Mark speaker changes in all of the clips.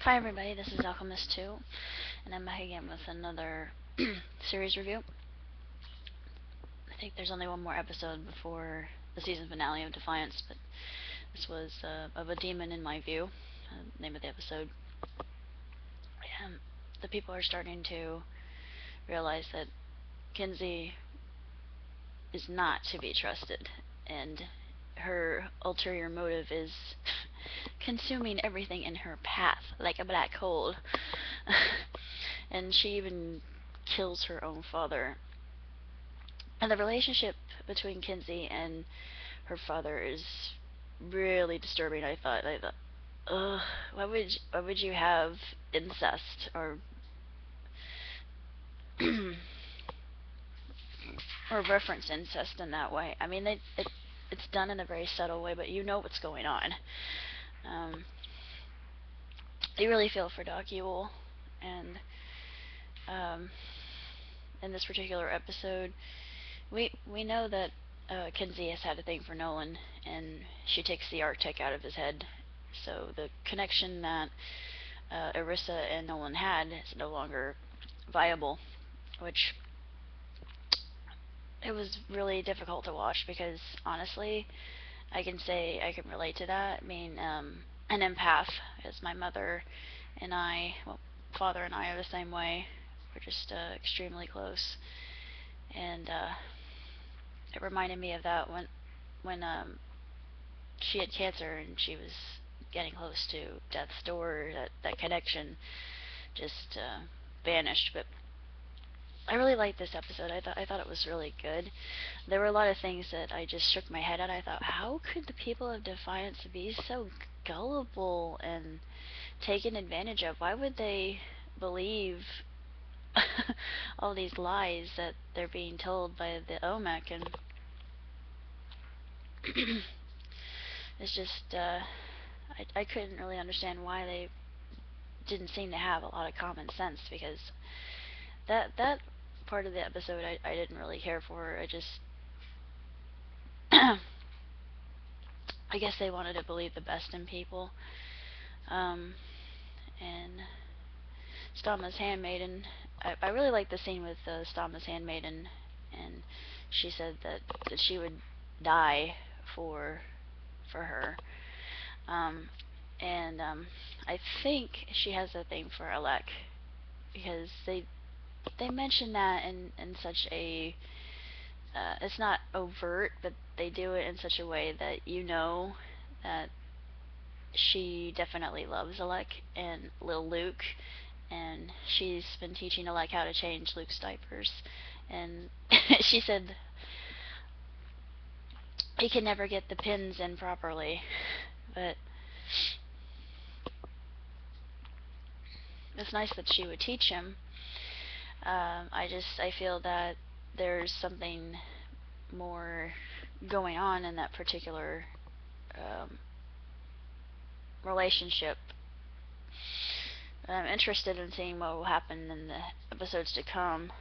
Speaker 1: Hi everybody, this is Alchemist2, and I'm back again with another series review. I think there's only one more episode before the season finale of Defiance, but this was of a demon in my view, name of the episode. The people are starting to realize that Kinsey is not to be trusted, and her ulterior motive is consuming everything in her path like a black hole. And she even kills her own father. And the relationship between Kinsey and her father is really disturbing. I thought, ugh, why would you have incest or or reference incest in that way? I mean, it's done in a very subtle way, but you know what's going on. You really feel for Doc Ewell, and in this particular episode, we know that Kinsey has had a thing for Nolan, and she takes the Arctic out of his head. So the connection that Arissa and Nolan had is no longer viable, which it was really difficult to watch because honestly, I can say I can relate to that. I mean, an empath, as my mother and I, well, father and I are the same way. We're just extremely close, and it reminded me of that when she had cancer and she was getting close to death's door. That connection just vanished. But I really liked this episode. I thought it was really good. There were a lot of things that I just shook my head at. I thought, how could the people of Defiance be so gullible and taken advantage of? Why would they believe all these lies that they're being told by the OMEC? And it's just I couldn't really understand why they didn't seem to have a lot of common sense, because that part of the episode I didn't really care for. I just I guess they wanted to believe the best in people. And Stama's handmaiden, I really like the scene with Stama's handmaiden, and she said that she would die for her. And I think she has a thing for Alec, because they mention that in such a it's not overt, but they do it in such a way that you know that she definitely loves Alec and Lil Luke, and she's been teaching Alec how to change Luke's diapers. And she said he can never get the pins in properly, but it's nice that she would teach him. I feel that there's something more going on in that particular relationship. I'm interested in seeing what will happen in the episodes to come.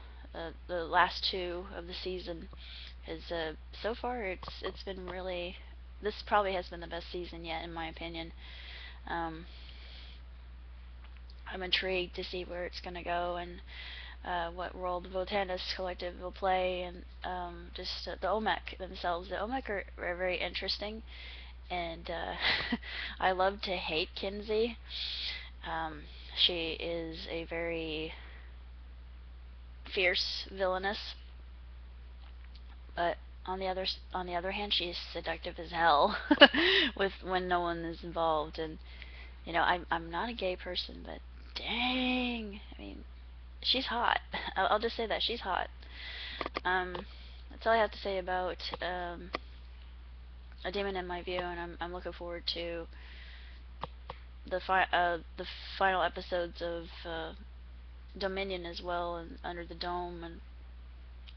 Speaker 1: The last two of the season is so far it's been really, this probably has been the best season yet, in my opinion. I'm intrigued to see where it's going to go, and what role the Botanis Collective will play, and just the OMEC themselves. The OMEC are very interesting, and I love to hate Kinsey. She is a very fierce villainess, but on the other hand, she's seductive as hell with when no one is involved. And you know, I'm not a gay person, but dang, I mean, she's hot. I'll just say that she's hot. That's all I have to say about A Demon in My View, and I'm looking forward to the final episodes of Dominion as well, and Under the Dome. And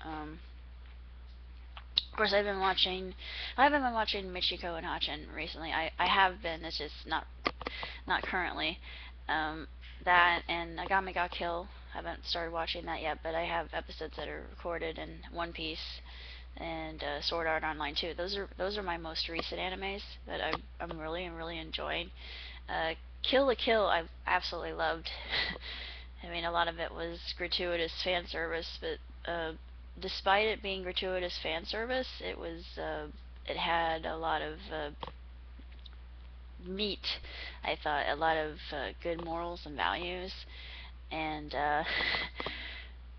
Speaker 1: of course, I haven't been watching Michiko and Hachin recently. I have been. It's just not currently. That and Agami Ga Kill. I haven't started watching that yet, but I have episodes that are recorded, in One Piece and Sword Art Online too. Those are my most recent animes that I'm really enjoying. Kill la Kill I absolutely loved. I mean, a lot of it was gratuitous fan service, but despite it being gratuitous fan service, it had a lot of meat. I thought a lot of good morals and values, and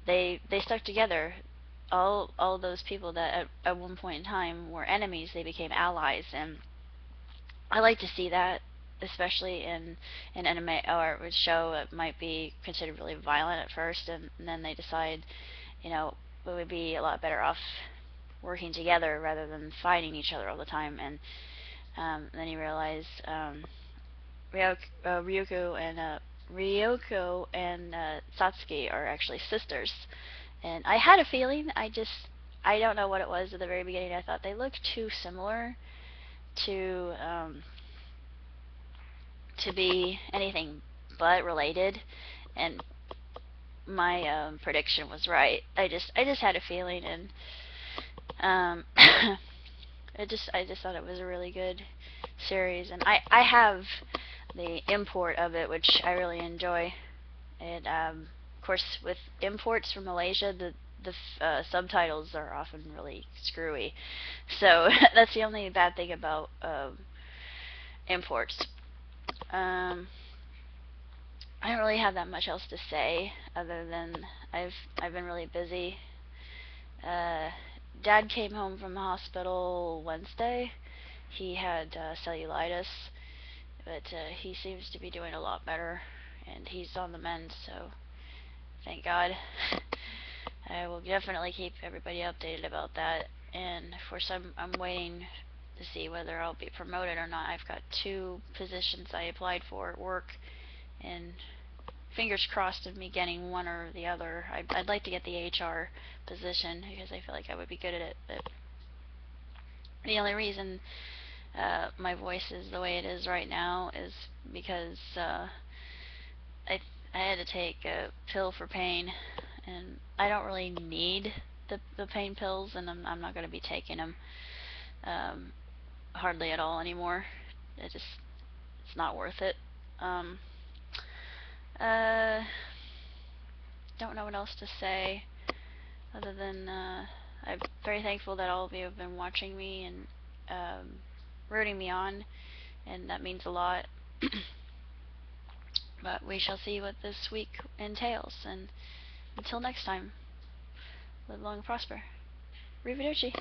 Speaker 1: they stuck together. All those people that at one point in time were enemies, they became allies, and I like to see that, especially in an anime or a show that might be considered really violent at first, and then they decide, you know, we would be a lot better off working together rather than fighting each other all the time. And then you realize Ryoko and Satsuki are actually sisters. And I had a feeling, I don't know what it was at the very beginning. I thought they looked too similar to be anything but related, and my prediction was right. I just had a feeling, and I just thought it was a really good series, and I have the import of it, which I really enjoy. And of course, with imports from Malaysia, the subtitles are often really screwy. So that's the only bad thing about imports. I don't really have that much else to say other than I've been really busy. Uh, Dad came home from the hospital Wednesday. He had cellulitis, but he seems to be doing a lot better, and he's on the mend, so thank God. I will definitely keep everybody updated about that. And of course, I'm waiting to see whether I'll be promoted or not. I've got 2 positions I applied for at work, and fingers crossed of me getting one or the other. I'd like to get the HR position because I feel like I would be good at it. But the only reason my voice is the way it is right now is because I I had to take a pill for pain, and I don't really need the pain pills, and I'm not going to be taking them hardly at all anymore. It's not worth it. Um, uh, don't know what else to say other than I'm very thankful that all of you have been watching me and rooting me on, and that means a lot. But we shall see what this week entails, and until next time, live long and prosper. Arrivederci.